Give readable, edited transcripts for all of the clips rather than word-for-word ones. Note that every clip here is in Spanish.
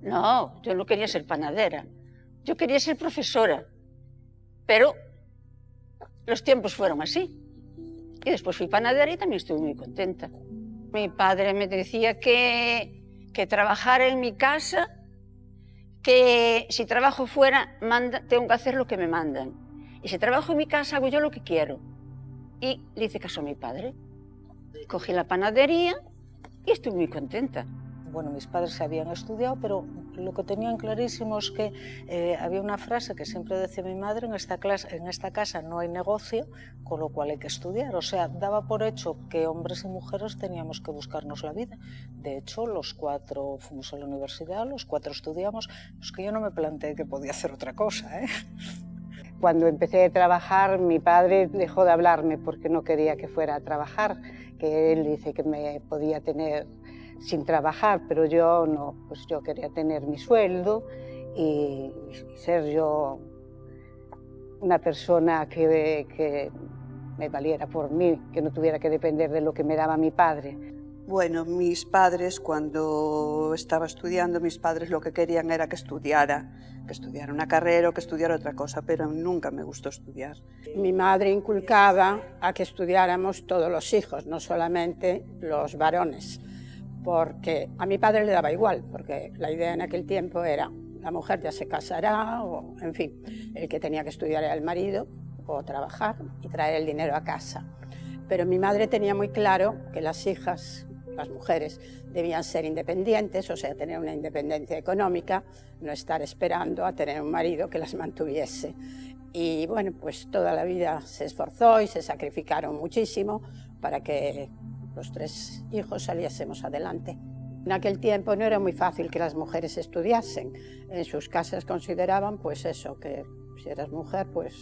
No, yo no quería ser panadera, yo quería ser profesora, pero los tiempos fueron así. Y después fui panadera y también estuve muy contenta. Mi padre me decía que trabajar en mi casa, que si trabajo fuera, tengo que hacer lo que me mandan. Y si trabajo en mi casa, hago yo lo que quiero. Y le hice caso a mi padre. Cogí la panadería y estoy muy contenta. Bueno, mis padres habían estudiado, pero lo que tenían clarísimo es que había una frase que siempre decía mi madre: en esta casa no hay negocio, con lo cual hay que estudiar. O sea, daba por hecho que hombres y mujeres teníamos que buscarnos la vida. De hecho, los 4 fuimos a la universidad, los 4 estudiamos. Es que yo no me planteé que podía hacer otra cosa, ¿eh? Cuando empecé a trabajar, mi padre dejó de hablarme porque no quería que fuera a trabajar, que él dice que me podía tener sin trabajar, pero yo no, pues yo quería tener mi sueldo y ser yo una persona que me valiera por mí, que no tuviera que depender de lo que me daba mi padre. Bueno, mis padres, cuando estaba estudiando, mis padres lo que querían era que estudiara una carrera o que estudiara otra cosa, pero nunca me gustó estudiar. Mi madre inculcaba a que estudiáramos todos los hijos, no solamente los varones, porque a mi padre le daba igual, porque la idea en aquel tiempo era la mujer ya se casará, o en fin, el que tenía que estudiar era el marido, o trabajar y traer el dinero a casa. Pero mi madre tenía muy claro que las hijas, las mujeres, debían ser independientes, o sea, tener una independencia económica, no estar esperando a tener un marido que las mantuviese. Y bueno, pues toda la vida se esforzó y se sacrificaron muchísimo para que los 3 hijos saliésemos adelante. En aquel tiempo no era muy fácil que las mujeres estudiasen. En sus casas consideraban pues eso, que si eras mujer pues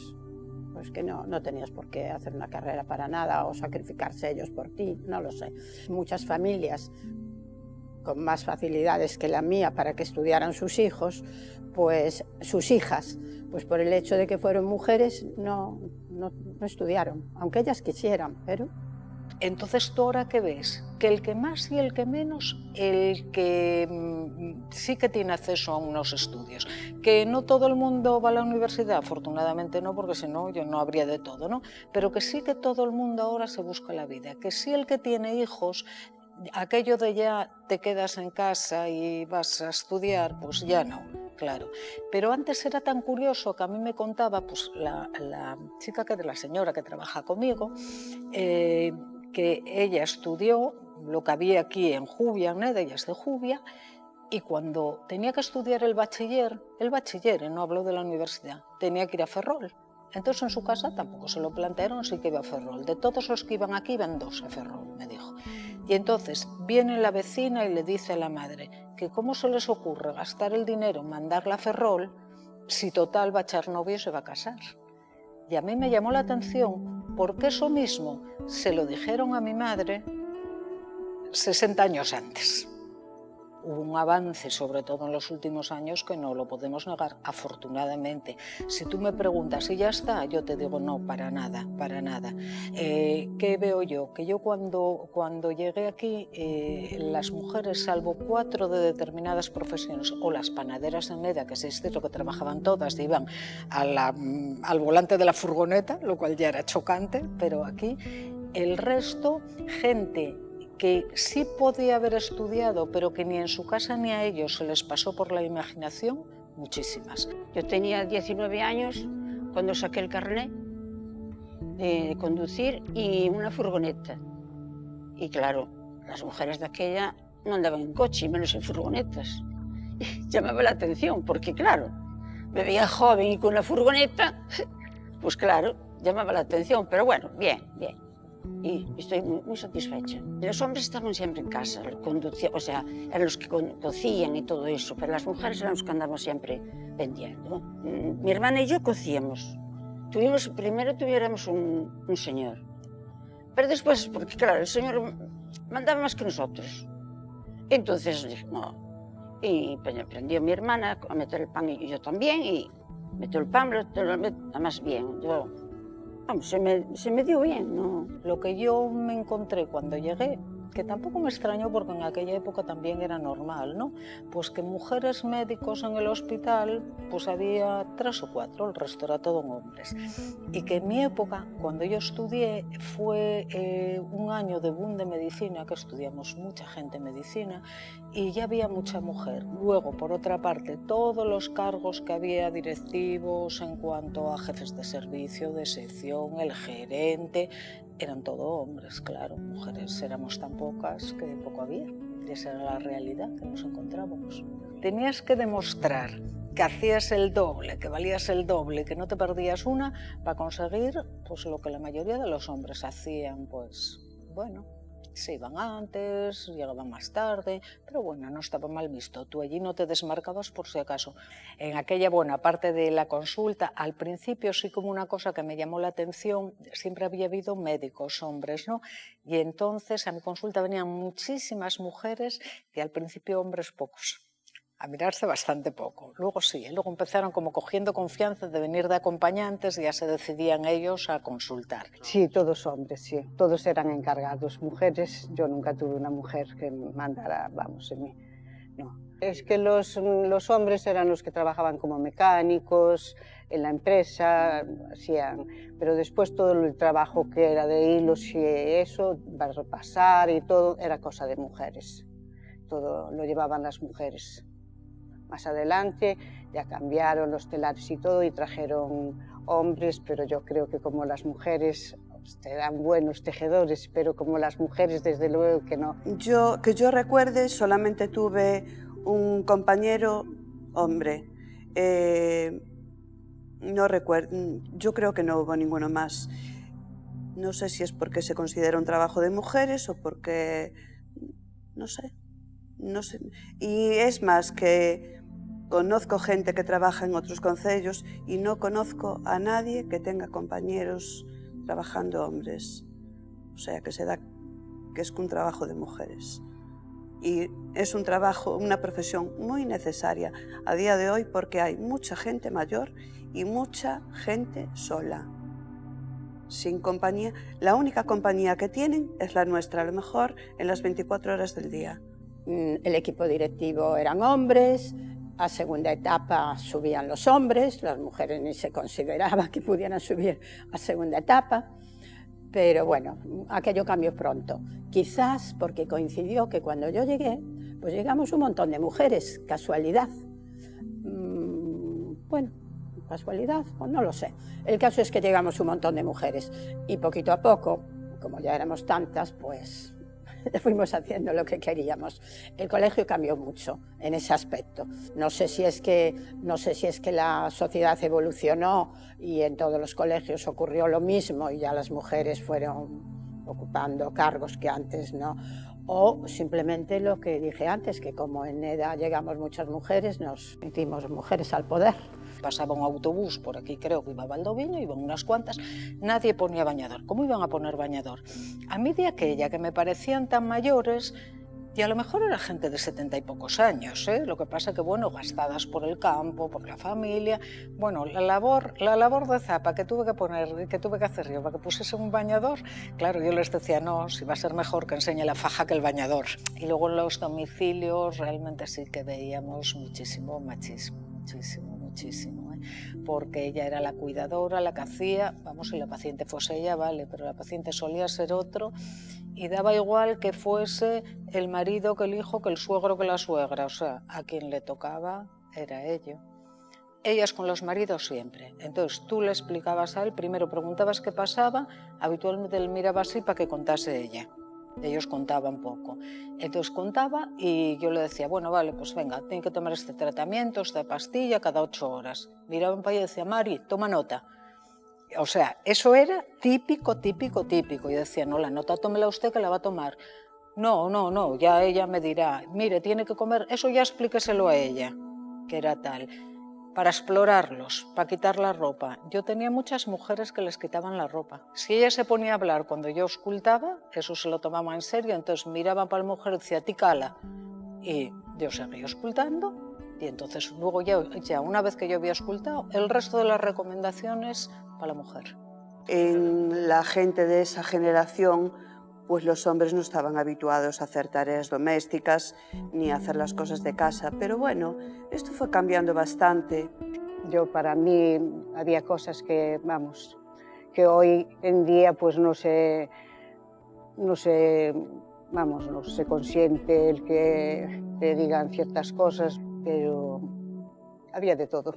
que no tenías por qué hacer una carrera para nada o sacrificarse ellos por ti, no lo sé. Muchas familias con más facilidades que la mía para que estudiaran sus hijos, pues sus hijas, pues por el hecho de que fueron mujeres no estudiaron, aunque ellas quisieran, pero... Entonces, ¿tú ahora qué ves? Que el que más y el que menos, el que sí que tiene acceso a unos estudios. Que no todo el mundo va a la universidad, afortunadamente no, porque si no, yo no habría de todo, ¿no? Pero que sí que todo el mundo ahora se busca la vida. Que sí el que tiene hijos, aquello de ya te quedas en casa y vas a estudiar, pues ya no. Claro, pero antes era tan curioso que a mí me contaba pues, la chica de la señora que trabaja conmigo, que ella estudió lo que había aquí en Jubia, ¿no? Ella es de Jubia, y cuando tenía que estudiar el bachiller, no hablo de la universidad, tenía que ir a Ferrol. Entonces en su casa tampoco se lo plantearon, sí que iba a Ferrol. De todos los que iban aquí, iban 2 a Ferrol, me dijo. Y entonces viene la vecina y le dice a la madre que cómo se les ocurre gastar el dinero, mandarla a Ferrol, si total va a echar novio y se va a casar. Y a mí me llamó la atención porque eso mismo se lo dijeron a mi madre 60 años antes. Hubo un avance, sobre todo en los últimos años, que no lo podemos negar, afortunadamente. Si tú me preguntas si ya está, yo te digo no, para nada, para nada. ¿Qué veo yo? Que yo cuando llegué aquí, las mujeres, salvo 4 de determinadas profesiones, o las panaderas en Leda, que es cierto que trabajaban todas, iban al volante de la furgoneta, lo cual ya era chocante, pero aquí el resto, gente que sí podía haber estudiado, pero que ni en su casa ni a ellos se les pasó por la imaginación, muchísimas. Yo tenía 19 años cuando saqué el carnet de conducir y una furgoneta. Y claro, las mujeres de aquella no andaban en coche, menos en furgonetas. Y llamaba la atención, porque claro, me veía joven y con la furgoneta, pues claro, llamaba la atención, pero bueno, bien, bien. Y estoy muy satisfecha. Los hombres estaban siempre en casa, o sea, eran los que cocían y todo eso, pero las mujeres eran los que andábamos siempre vendiendo. Mi hermana y yo cocíamos. Primero tuviéramos un señor, pero después, porque claro, el señor mandaba más que nosotros. Entonces dije, no. Y aprendió mi hermana a meter el pan y yo también, y metió el pan, más bien. Vamos, se me dio bien, ¿no? Lo que yo me encontré cuando llegué que tampoco me extrañó porque en aquella época también era normal, ¿no? Pues que mujeres médicos en el hospital, pues había 3 o 4, el resto era todo hombres. Y que en mi época, cuando yo estudié, fue un año de boom de medicina, que estudiamos mucha gente medicina, y ya había mucha mujer. Luego, por otra parte, todos los cargos que había directivos en cuanto a jefes de servicio, de sección, el gerente, eran todo hombres, claro. Mujeres éramos tan pocas que poco había. Y esa era la realidad que nos encontrábamos. Tenías que demostrar que hacías el doble, que valías el doble, que no te perdías una, para conseguir pues, lo que la mayoría de los hombres hacían, pues, bueno, se iban antes, llegaban más tarde, pero bueno, no estaba mal visto. Tú allí no te desmarcabas por si acaso. En aquella buena parte de la consulta, al principio sí como una cosa que me llamó la atención, siempre había habido médicos, hombres, ¿no? Y entonces a mi consulta venían muchísimas mujeres y al principio hombres pocos. A mirarse bastante poco. Luego sí, luego empezaron como cogiendo confianza de venir de acompañantes y ya se decidían ellos a consultar. Sí, todos hombres, sí. Todos eran encargados. Mujeres, yo nunca tuve una mujer que mandara, vamos, en mí. No. Es que los hombres eran los que trabajaban como mecánicos en la empresa, hacían, pero después todo el trabajo que era de hilos y eso, para repasar y todo, era cosa de mujeres. Todo lo llevaban las mujeres. Más adelante ya cambiaron los telares y todo y trajeron hombres, pero yo creo que como las mujeres eran buenos tejedores, pero como las mujeres desde luego que no. Que yo recuerde, solamente tuve un compañero hombre. No recuerdo, yo creo que no hubo ninguno más. No sé si es porque se considera un trabajo de mujeres o porque... no sé. Y es más que conozco gente que trabaja en otros concellos y no conozco a nadie que tenga compañeros trabajando hombres. O sea, que se da que es un trabajo de mujeres. Y es un trabajo, una profesión muy necesaria a día de hoy porque hay mucha gente mayor y mucha gente sola, sin compañía. La única compañía que tienen es la nuestra, a lo mejor en las 24 horas del día. El equipo directivo eran hombres, a segunda etapa subían los hombres, las mujeres ni se consideraba que pudieran subir a segunda etapa, pero bueno, aquello cambió pronto. Quizás porque coincidió que cuando yo llegué, pues llegamos un montón de mujeres, casualidad. Bueno, casualidad, pues no lo sé. El caso es que llegamos un montón de mujeres y poquito a poco, como ya éramos tantas, pues fuimos haciendo lo que queríamos. El colegio cambió mucho en ese aspecto. No sé si es que la sociedad evolucionó y en todos los colegios ocurrió lo mismo y ya las mujeres fueron ocupando cargos que antes no. O simplemente lo que dije antes, que como en EDA llegamos muchas mujeres, nos metimos mujeres al poder. Pasaba un autobús por aquí, creo que iba a Valdoviño, iban unas cuantas, nadie ponía bañador. ¿Cómo iban a poner bañador? A mí de aquella que me parecían tan mayores, y a lo mejor era gente de 70 y pocos años, ¿eh? Lo que pasa que, bueno, gastadas por el campo, por la familia, bueno, la labor de zapa que tuve que hacer yo para que pusiese un bañador, claro, yo les decía, no, si va a ser mejor que enseñe la faja que el bañador. Y luego en los domicilios realmente sí que veíamos muchísimo machismo, muchísimo, ¿eh? Porque ella era la cuidadora, la que hacía, vamos, si la paciente fuese ella, vale, pero la paciente solía ser otro y daba igual que fuese el marido, que el hijo, que el suegro, que la suegra, o sea, a quien le tocaba era ello. Ellas con los maridos siempre, entonces tú le explicabas a él, primero preguntabas qué pasaba, habitualmente él miraba así para que contase ella. Ellos contaban poco. Entonces contaba y yo le decía, bueno, vale, pues venga, tiene que tomar este tratamiento, esta pastilla cada 8 horas. Miraban para ella y decía, Mari, toma nota. O sea, eso era típico. Y decía, no, la nota tómela usted que la va a tomar. No, ya ella me dirá, mire, tiene que comer, eso ya explíqueselo a ella, que era tal. Para explorarlos, para quitar la ropa. Yo tenía muchas mujeres que les quitaban la ropa. Si ella se ponía a hablar cuando yo auscultaba, eso se lo tomaba en serio, entonces miraba para la mujer y decía, ti cala. Y yo seguía auscultando, y entonces luego ya una vez que yo había auscultado, el resto de las recomendaciones para la mujer. En la gente de esa generación pues los hombres no estaban habituados a hacer tareas domésticas ni a hacer las cosas de casa. Pero bueno, esto fue cambiando bastante. Yo, para mí, había cosas que, vamos, que hoy en día pues no se consiente el que te digan ciertas cosas, pero había de todo.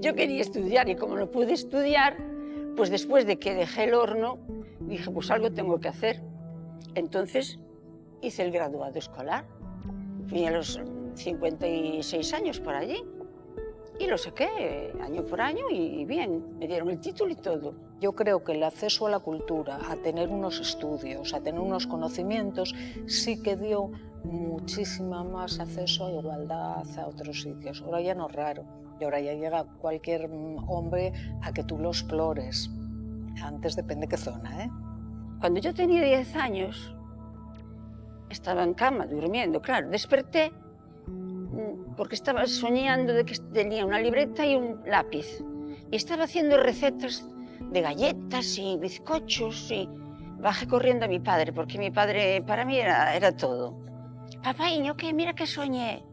Yo quería estudiar y como no pude estudiar, pues después de que dejé el horno, dije, pues algo tengo que hacer. Entonces hice el graduado escolar. Fui a los 56 años por allí y lo saqué año por año y bien, me dieron el título y todo. Yo creo que el acceso a la cultura, a tener unos estudios, a tener unos conocimientos, sí que dio muchísima más acceso a igualdad a otros sitios. Ahora ya no es raro, y ahora ya llega cualquier hombre a que tú lo explores. Antes depende qué zona, ¿eh? Cuando yo tenía 10 años, estaba en cama, durmiendo, claro, desperté porque estaba soñando de que tenía una libreta y un lápiz y estaba haciendo recetas de galletas y bizcochos y bajé corriendo a mi padre, porque mi padre para mí era todo. Papaiño, ¿qué? Mira que soñé.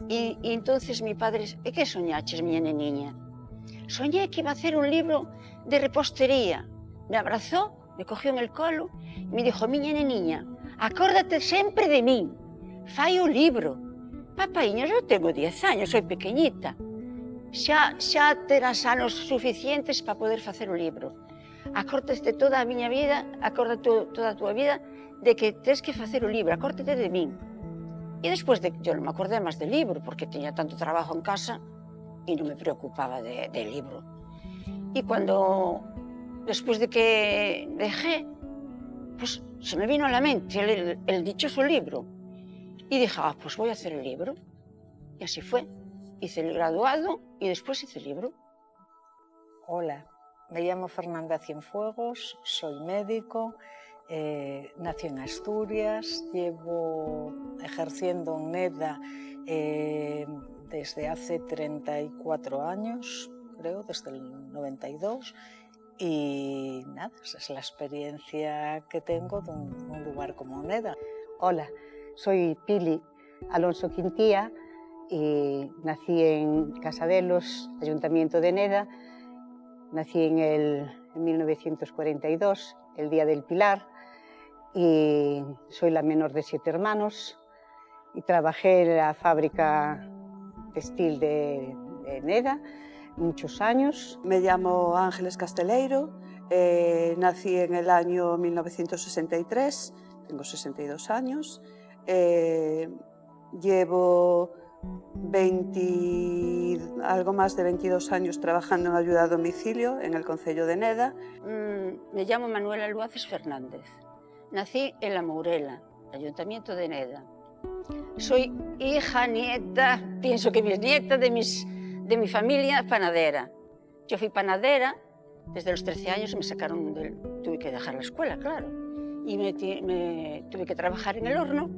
Y entonces mi padre, ¿qué soñaches, mi niña? Soñé que iba a hacer un libro de repostería. Me abrazó, me cogió en el colo y me dijo, miña niña, acórdate sempre de min, fai o libro. Papaiño, eu tengo 10 años, soy pequeñita. Xa terás anos suficientes para poder facer o libro. Acórdate toda a miña vida, acórdate toda a túa vida de que tens que facer o libro, acórdate de min. E despois yo non me acordé máis del libro, porque tenía tanto trabajo en casa e non me preocupaba del libro. E cuando, despois de que dejé, pues se me vino a la mente el dichoso libro. Y dije, pues voy a hacer el libro. Y así fue. Hice el graduado y después hice el libro. Hola, me llamo Fernanda Cienfuegos, soy médico, nací en Asturias, llevo ejerciendo en NEDA desde hace 34 años, creo, desde el 92. Y nada, esa es la experiencia que tengo de un lugar como NEDA. Hola, soy Pili Alonso Quintía y nací en Casadelos, Ayuntamiento de Neda. Nací en 1942, el Día del Pilar, y soy la menor de 7 hermanos y trabajé en la fábrica textil de Neda muchos años. Me llamo Ángeles Casteleiro, nací en el año 1963, tengo 62 años. Llevo algo más de 22 años trabajando en ayuda a domicilio en el concello de Neda. Me llamo Manuela Luaces Fernández. Nací en La Mourela, Ayuntamiento de Neda. Soy hija, nieta, pienso que bisnieta de mi familia panadera. Yo fui panadera desde los 13 años y me sacaron tuve que dejar la escuela, claro. Y me tuve que trabajar en el horno.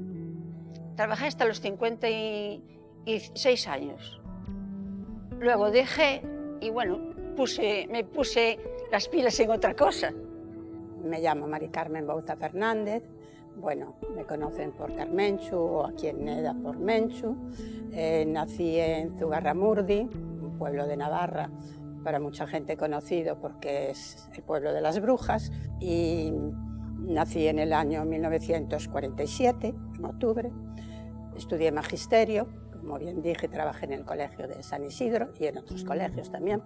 Trabajé hasta los 56 años. Luego dejé y bueno, me puse las pilas en otra cosa. Me llamo Mari Carmen Bouza Fernández. Bueno, me conocen por Carmenchu o aquí en Neda por Menchu. Nací en Zugarramurdi, un pueblo de Navarra, para mucha gente conocido porque es el pueblo de las brujas. Y nací en el año 1947, en octubre. Estudié magisterio, como bien dije, trabajé en el colegio de San Isidro y en otros colegios también.